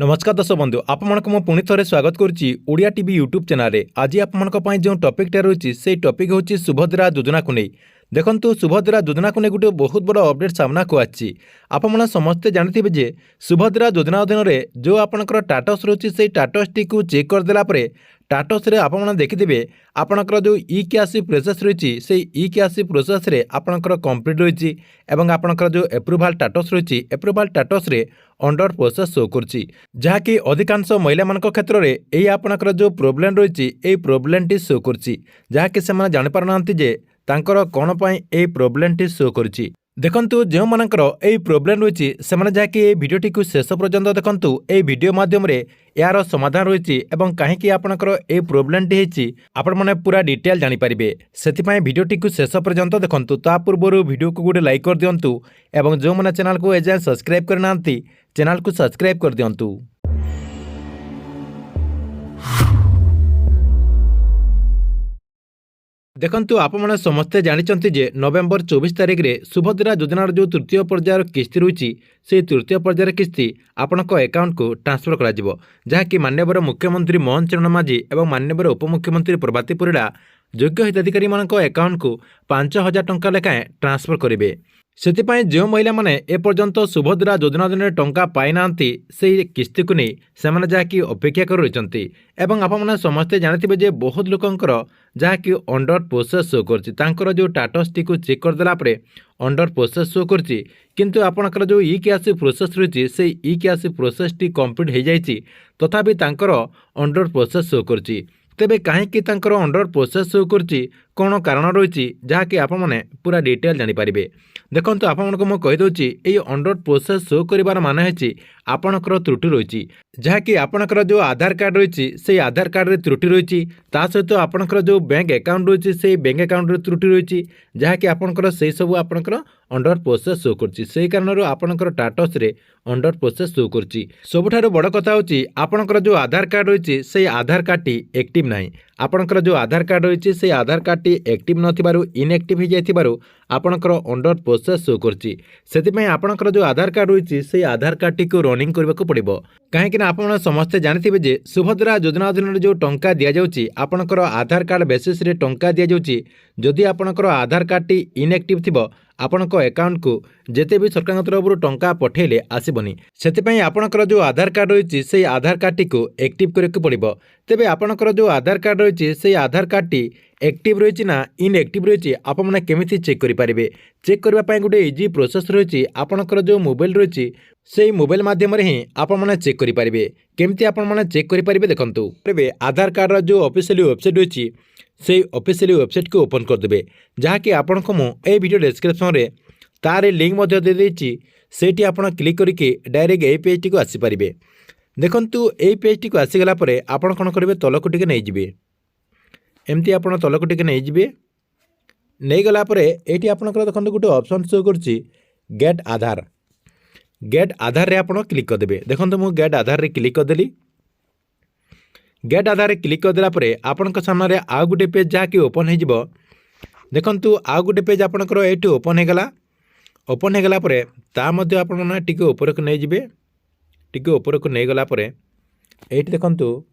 नमस्कार दर्शक बंधु आपको पुणी थे स्वागत करुच्ची ओडिया टीवी यूट्यूब चैनल रे। आज आपंपाई जो टपिकटा रही से टपिक हूँ सुभद्रा योजना को नहीं। देखो सुभद्रा योजना को नहीं गोटे बहुत बड़ अपडेट सामना को आछि। आपने समस्ते जानते जे सुभद्रा योजना अधीन में जो आपंकर टाटस रही से टाटस टी चेक करदेला टाटस रे आप देखिथे आपणकर जो ई कैश प्रोसेस रही से ई कैश प्रोसेस रे आपणकर कंप्लीट रही एवं आपणकर जो एप्रुवाल टाटस रही एप्रुवाल टाटस रे अंडर प्रोसेस शो करछि जहाँकि अधिकांश महिला मान क्षेत्र में यही आपणकर जो प्रोब्लेम रही यही प्रोब्लेम टी शो करछि जहाँकि से जानि पारनांती जे तांकर कौन पाई ए प्रोब्लेम टी शो करछि। देखंतु जो मानकर ए प्रोब्लेम रही से जहाँकि ए भिडियोटी को शेष पर्यंत देखंतु ए वीडियो माध्यम रे यार समाधान रही एवं कहीं आपणकर ए प्रोब्लेम टी होती आपण मैंने पूरा डिटेल जानीपारे से भिडियोटी को शेष पर्यंत देखंतु ता पूर्व वीडियो को गोटे लाइक कर दिंतु एवं जो मैंने चैनल को एजाए सब्सक्राइब करना चैनल को सब्सक्राइब कर दिंतु। देखंतु आपने समस्ते जानिचंती जे नवेम्बर 24 तारिख में सुभद्रा योजनार जो तृतीय पर्यायर किस्ती रही से तृतीय पर्यायर किस्ती आपणक अकाउंट को ट्रांसफर करा जहाँकि माननीय मुख्यमंत्री मोहन चरण माझी और माननीय उपमुख्यमंत्री प्रभाती परिड़ा योग्य हिताधिकारी मानक अकाउंट को 5,000 टंका लेखाएं ट्रांसफर करेंगे। से जो महिला माने एपर्यंत सुभद्रा योजना अधीन टंका पाई नांती से किस्ती को नहीं से जहाँकि अपेक्षा कर रही एवं आपने समस्ते जानते जे बहुत लोकंकर जहाँकि अंडर प्रोसेस शो कर जो टाटस टी को चेक करदेला अंडर प्रोसेस शो कर किंतु आपणकर जो ई कैश प्रोसेस रही से ई कैश प्रोसेस टी कंप्लीट हो जाए तथापि अंडर प्रोसेस शो कर तेबे कहीं अंडर प्रोसेस शो कर कौन कारण रही जहाँकि आपने पूरा डिटेल जानीपारे। देखो आपको मुझे कहीदे ये अंडर प्रोसेस शो कर मान है आपणकर त्रुटि रही जहाँकि आपणकर जो आधार कार्ड रही से आधार कार्ड रे त्रुटि रही सहित आपणकर जो बैंक अकाउंट रही से बैंक अकाउंट रे त्रुटि रही जहाँकि आपणकर से सब आपणकर अंडर प्रोसेस शो कर कारण आपणकर टाटस रे अंडर प्रोसेस शो कर सबुठारु बड़ कथा होची आपणकर जो आधार कार्ड रही से आधार कार्ड टी एक्टिव नाही आपणकर जो आधार कार्ड रही से आधार कार्ड टी एक्टिव नथिबारु इनएक्टिव हो जाइथिबारु आपणकर अंडर प्रोसेस शो करछि सेतिपय आपणकर जो आधार कार्ड रही से आधार कार्ड टी को रनिंग करबाको पड़िबो कहीं आपण समस्ते जानते जे सुभद्रा योजना अधीन जो टंका दि जाउछि आपणकर आधार कार्ड बेसिस रे टंका दि जाउछि जदि आपणकर आधार कार्ड टी इनएक्टिव थिबो आपणक अकाउंट को जेते भी सरकार तरफ टंका पठेले आसीबनी सेतिपय आपणकर जो आधार कार्ड रही से आधार कार्ड टी को एक्टिव करके पड़िबो। तेबे आपणकर जो आधार कार्ड रही से आधार कार्ड टी एक्टिव रही ना इनएक्टिव रही आप केमिति चेक करेंगे चेक करने गोटे इजी प्रोसेस रही आपणकर जो मोबाइल रही से मोबाइल माध्यम ही आप चेक करेंगे केमती आप चेक करेंगे। देखो आधार कार्ड जो ऑफिशियल वेबसाइट रही से ऑफिशियल वेबसाइट को ओपन करदे जहाँकि आपण को मुझे वीडियो डिस्क्रिप्शन में तार लिंक दे देती से आप क्लिक करके डायरेक्ट यही पेज टी आसीपारे। देखु यही पेज टी आसीगला आपण कौन करेंगे तलक टी नहीं एमती आप तलक टी नहीं गला ये आपंकर देखो गोटे ऑप्शन शो कर गेट आधार रे आप क्लिक करदे। देखो मुझे गेट आधार रे क्लिक करदेली गेट आधार रे क्लिक करदेला आपण सामने आउ गोटे पेज जहाँकि ओपन हो देखु आउ गोटे पेज आपंकर ये ओपन हो गला टिके ऊपर को नहीं जिबे टिके ऊपर को नहीं गला ये देखु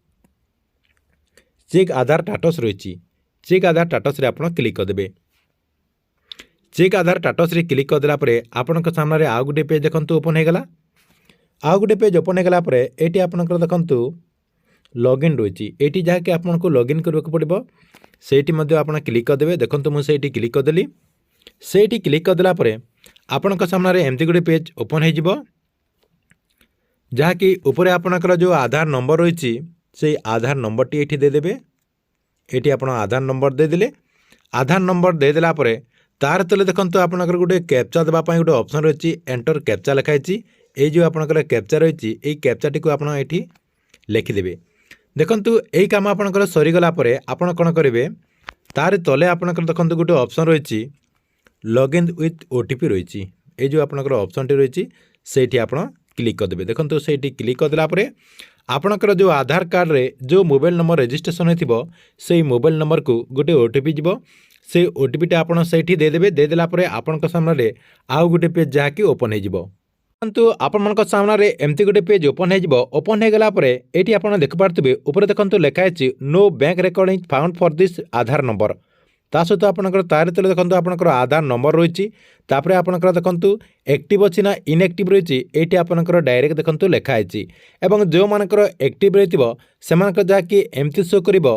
चेक आधार टाटस रही चेक आधार टाटस रे आप क्लिक करदे चेक आधार टाटस रे क्लिक करदेला आपण सामने आउ गोटे पेज देखु ओपन हो गला आउ गोटे पेज ओपन हो गला ये आपंकर देखु लॉगिन रही ये जहाँकि आपको लॉगिन करने को पड़ो से आप क्लिक करदे। देखो मुझे क्लिक करदेली से क्लिक करदेला आपण सामने एमती गोटे पेज ओपन हो जहाँकि ऊपर आपणकर जो आधार नंबर रही से आधार नंबर टी ये देदेवे ये आप आधार नंबर देदेले आधार नंबर देदेला तार तले देखो आपणकर गोटे कैप्चा देवाई गोटे ऑप्शन रही एंटर कैप्चा लिखाई ये जो आपणकर कैप्चा रही ये कैप्चा टी को आप लिखिदेवे। देखु यही कम आपणकर सरीगला आपण कौन करेंगे तार तले आपणकर देखो गोटे ऑप्शन रही लॉगिन विथ ओटीपी रही ये जो आपणकर ऑप्शन टी रही से आप क्लिक करदे। देखो से क्लिक करदेला आपणकर जो आधार कार्ड रे जो मोबाइल नंबर रजिस्ट्रेशन हो से मोबाइल नंबर को गोटे ओटीपी जीव से ओटीपी टा आप देदेवे देदेला आपण सामने आउ गोटे पेज जहाँकि ओपन हो। କିନ୍ତୁ ଆପଣମାନଙ୍କ ସାମ୍ନାରେ ଏମିତି ଗୋଟେ ପେଜ୍ ଓପନ୍ ହେଇଯିବ। ଓପନ୍ ହେଇଗଲା ପରେ ଏଇଠି ଆପଣ ଦେଖିପାରୁଥିବେ ଉପରେ ଦେଖନ୍ତୁ ଲେଖା ହେଇଛି no bank record is ଫାଉଣ୍ଡ for this Aadhaar number. ତା ସହିତ ଆପଣଙ୍କର ତାରି ତଳେ ଦେଖନ୍ତୁ ଆପଣଙ୍କର ଆଧାର ନମ୍ବର ରହିଛି। ତାପରେ ଆପଣଙ୍କର ଦେଖନ୍ତୁ ଆକ୍ଟିଭ୍ ଅଛି ନା ଇନ୍ଆକ୍ଟିଭ୍ ରହିଛି ଏଇଠି ଆପଣଙ୍କର ଡାଇରେକ୍ଟ ଦେଖନ୍ତୁ ଲେଖା ହେଇଛି। ଏବଂ ଯେଉଁମାନଙ୍କର ଆକ୍ଟିଭ୍ ରହିଥିବ ସେମାନଙ୍କର ଯାହାକି ଏମିତି ଶୋ କରିବ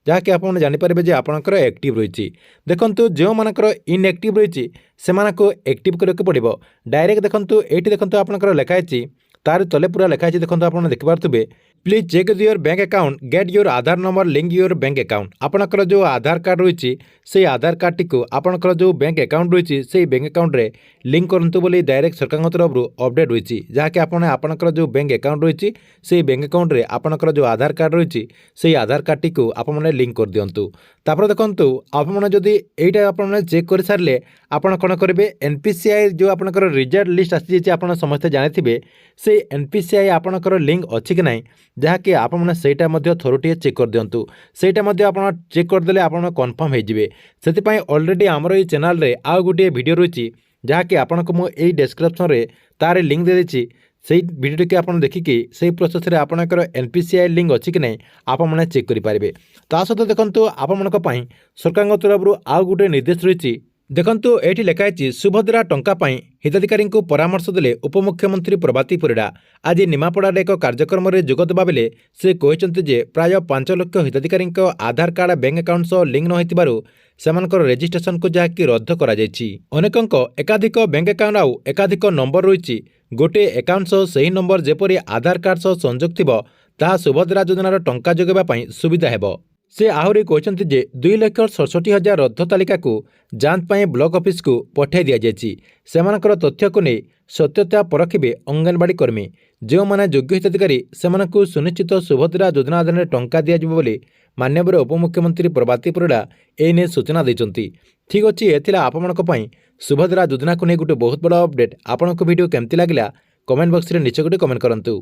ଯାହାକି ଆପଣ ଜାଣିପାରିବେ ଯେ ଆପଣଙ୍କର ଆକ୍ଟିଭ୍ ରହିଛି। ଦେଖନ୍ତୁ ଯେଉଁମାନଙ୍କର ଇନ୍ଆକ୍ଟିଭ୍ ରହିଛି ସେମାନଙ୍କୁ ଆକ୍ଟିଭ୍ କରିବାକୁ ପଡ଼ିବ। ଡାଇରେକ୍ଟ ଦେଖନ୍ତୁ ଏଇଠି ଦେଖନ୍ତୁ ଆପଣଙ୍କର ଲେଖା ହେଇଛି ତାର ତଳେ ପୁରା ଲେଖା ହେଇଛି ଦେଖନ୍ତୁ ଆପଣ ଦେଖିପାରୁଥିବେ please check your bank account get your Aadhaar number link your bank account. ଆପଣଙ୍କର ଯେଉଁ ଆଧାର କାର୍ଡ଼ ରହିଛି সেই ଆଧାର କାର୍ଡ଼ଟିକୁ ଆପଣଙ୍କର ଯେଉଁ ବ୍ୟାଙ୍କ ଆକାଉଣ୍ଟ ରହିଛି সেই ବ୍ୟାଙ୍କ ଆକାଉଣ୍ଟରେ ଲିଙ୍କ କରନ୍ତୁ ବୋଲି ଡାଇରେକ୍ଟ ସରକାରଙ୍କ ତରଫରୁ ଅପଡେଟ୍ ହୋଇଛି। ଯାହାକି ଆପଣ ଆପଣଙ୍କର ଯେଉଁ ବ୍ୟାଙ୍କ ଆକାଉଣ୍ଟ ରହିଛି সেই ବ୍ୟାଙ୍କ ଆକାଉଣ୍ଟରେ ଆପଣଙ୍କର ଯେଉଁ ଆଧାର କାର୍ଡ଼ ରହିଛି সেই ଆଧାର କାର୍ଡ଼ଟିକୁ ଆପଣମାନେ ଲିଙ୍କ କରିଦିଅନ୍ତୁ। ତାପରେ ଦେଖନ୍ତୁ ଆପଣମାନେ ଯଦି এইটা ଆପଣମାନେ ଚେକ୍ କରିସାରିଲେ ଆପଣ କ'ଣ କରିବେ NPCI ଯେଉଁ ଆପଣଙ୍କର ରିଜଲ୍ଟ ଲିଷ୍ଟ ଆସିଯାଇଛି ଆପଣ ସମସ୍ତେ ଜାଣିଥିବେ সেই NPCI ଆପଣଙ୍କର ଲିଙ୍କ ଅଛି କି ନାହିଁ ଯାହାକି ଆପଣମାନେ ସେଇଟା ମଧ୍ୟ ଥରୁଟିଏ ଚେକ୍ କରିଦିଅନ୍ତୁ। ସେଇଟା ମଧ୍ୟ ଆପଣ ଚେକ୍ କରିଦେଲେ ଆପଣ କନଫର୍ମ ହେଇଯିବେ। ସେଥିପାଇଁ ଅଲରେଡ଼ି ଆମର ଏଇ ଚ୍ୟାନେଲରେ ଆଉ ଗୋଟିଏ ଭିଡ଼ିଓ ରହିଛି ଯାହାକି ଆପଣଙ୍କୁ ମୁଁ ଏଇ ଡେସ୍କ୍ରିପ୍ସନରେ ତାର ଲିଙ୍କ ଦେଇଦେଇଛି। সেই ভিডিওটিকে ଆପଣ ଦେଖିକି সেই ପ୍ରୋସେସରେ ଆପଣଙ୍କର NPCI ଲିଙ୍କ ଅଛି କି ନାହିଁ ଆପଣମାନେ ଚେକ୍ କରିପାରିବେ। ତା ସହିତ ଦେଖନ୍ତୁ ଆପଣମାନଙ୍କ ପାଇଁ ସରକାରଙ୍କ ତରଫରୁ ଆଉ ଗୋଟିଏ ନିର୍ଦ୍ଦେଶ ରହିଛି। ଦେଖନ୍ତୁ ଏଇଠି ଲେଖା ହେଇଛି ସୁଭଦ୍ରା ଟଙ୍କା ପାଇଁ ହିତାଧିକାରୀଙ୍କୁ ପରାମର୍ଶ ଦେଲେ ଉପମୁଖ୍ୟମନ୍ତ୍ରୀ ପ୍ରଭାତୀ ପରିଡ଼ା। ଆଜି ନିମାପଡ଼ାରେ ଏକ କାର୍ଯ୍ୟକ୍ରମରେ ଯୋଗ ଦେବା ବେଳେ ସେ କହିଛନ୍ତି ଯେ ପ୍ରାୟ 5 ଲକ୍ଷ ହିତାଧିକାରୀଙ୍କ ଆଧାର କାର୍ଡ଼ ବ୍ୟାଙ୍କ ଆକାଉଣ୍ଟ ସହ ଲିଙ୍କ ନ ହୋଇଥିବାରୁ ସେମାନଙ୍କର ରେଜିଷ୍ଟ୍ରେସନକୁ ଯାହାକି ରଦ୍ଦ କରାଯାଇଛି। ଅନେକଙ୍କ ଏକାଧିକ ବ୍ୟାଙ୍କ ଆକାଉଣ୍ଟ ଆଉ ଏକାଧିକ ନମ୍ବର ରହିଛି। ଗୋଟିଏ ଆକାଉଣ୍ଟ ସହ ସେହି ନମ୍ବର ଯେପରି ଆଧାର କାର୍ଡ଼ ସହ ସଂଯୋଗ ଥିବ ତାହା ସୁଭଦ୍ରା ଯୋଜନାର ଟଙ୍କା ଯୋଗାଇବା ପାଇଁ ସୁବିଧା ହେବ। ସେ ଆହୁରି କହିଛନ୍ତି ଯେ 2,67,000 ରଦ୍ଦ ତାଲିକାକୁ ଯାଞ୍ଚ ପାଇଁ ବ୍ଲକ ଅଫିସକୁ ପଠାଇ ଦିଆଯାଇଛି। ସେମାନଙ୍କର ତଥ୍ୟକୁ ନେଇ ସତ୍ୟତା ପରଖିବେ ଅଙ୍ଗନବାଡ଼ି କର୍ମୀ। ଯେଉଁମାନେ ଯୋଗ୍ୟ ହିତାଧିକାରୀ ସେମାନଙ୍କୁ ସୁନିଶ୍ଚିତ ସୁଭଦ୍ରା ଯୋଜନା ଅଧୀନରେ ଟଙ୍କା ଦିଆଯିବ ବୋଲି ମାନ୍ୟବର ଉପମୁଖ୍ୟମନ୍ତ୍ରୀ ପ୍ରଭାତୀ ପରିଡ଼ା ଏ ନେଇ ସୂଚନା ଦେଇଛନ୍ତି। ଠିକ୍ ଅଛି, ଏ ଥିଲା ଆପଣମାନଙ୍କ ପାଇଁ ସୁଭଦ୍ରା ଯୋଜନାକୁ ନେଇ ଗୋଟେ ବହୁତ ବଡ଼ ଅପଡେଟ୍। ଆପଣଙ୍କ ଭିଡ଼ିଓ କେମିତି ଲାଗିଲା କମେଣ୍ଟ ବକ୍ସରେ ନିଶ୍ଚୟ ଗୋଟେ କମେଣ୍ଟ କରନ୍ତୁ।